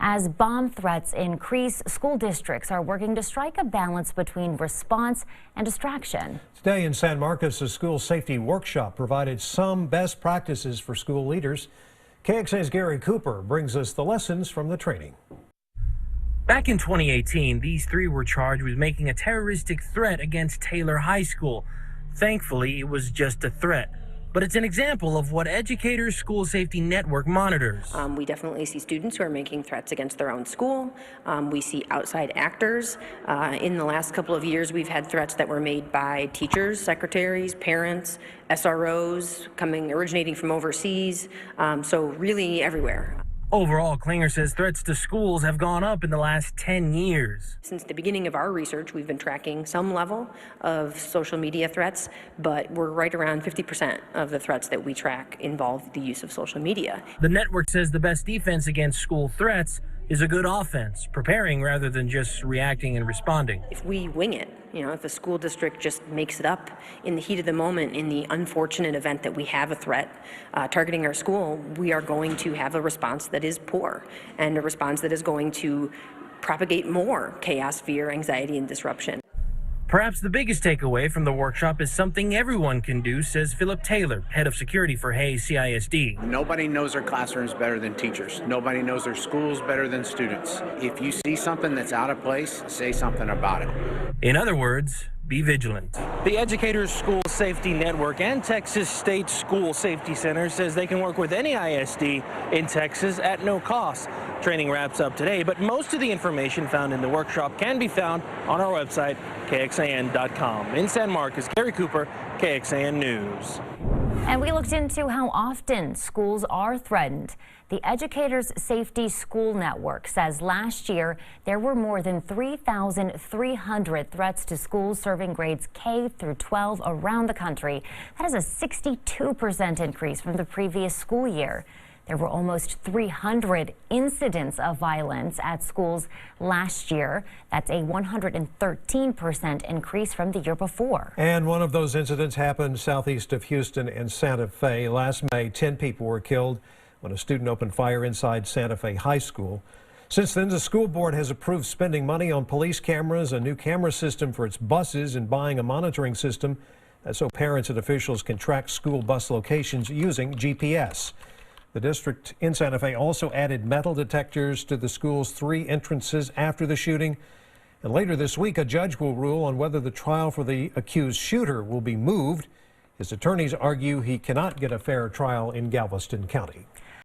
As bomb threats increase, school districts are working to strike a balance between response and distraction. Today in San Marcos, a school safety workshop provided some best practices for school leaders. KXAN's Gary Cooper brings us the lessons from the training. Back in 2018, these three were charged with making a terroristic threat against Taylor High School. Thankfully, it was just a threat. But it's an example of what Educators School Safety Network monitors. We definitely see students who are making threats against their own school. We see outside actors. In the last couple of years, we've had threats that were made by teachers, secretaries, parents, SROs, originating from overseas, so really everywhere. Overall, Klinger says threats to schools have gone up in the last 10 years. Since the beginning of our research, we've been tracking some level of social media threats, but we're right around 50% of the threats that we track involve the use of social media. The network says the best defense against school threats is a good offense, preparing rather than just reacting and responding. If we wing it, if a school district just makes it up in the heat of the moment, in the unfortunate event that we have a threat targeting our school, we are going to have a response that is poor and a response that is going to propagate more chaos, fear, anxiety, and disruption. Perhaps the biggest takeaway from the workshop is something everyone can do, says Philip Taylor, head of security for Hays CISD. Nobody knows their classrooms better than teachers. Nobody knows their schools better than students. If you see something that's out of place, say something about it. In other words, be vigilant. The Educators School Safety Network and Texas State School Safety Center says they can work with any ISD in Texas at no cost. Training wraps up today, but most of the information found in the workshop can be found on our website, KXAN.com. In San Marcos, Gary Cooper, KXAN News. And we looked into how often schools are threatened. The Educators Safety School Network says last year there were more than 3,300 threats to schools serving grades K through 12 around the country. That is a 62% increase from the previous school year. There were almost 300 incidents of violence at schools last year. That's a 113% increase from the year before. And one of those incidents happened southeast of Houston and Santa Fe. Last May, 10 people were killed when a student opened fire inside Santa Fe High School. Since then, the school board has approved spending money on police cameras, a new camera system for its buses, and buying a monitoring system so parents and officials can track school bus locations using GPS. The district in Santa Fe also added metal detectors to the school's 3 entrances after the shooting. And later this week, a judge will rule on whether the trial for the accused shooter will be moved. His attorneys argue he cannot get a fair trial in Galveston County.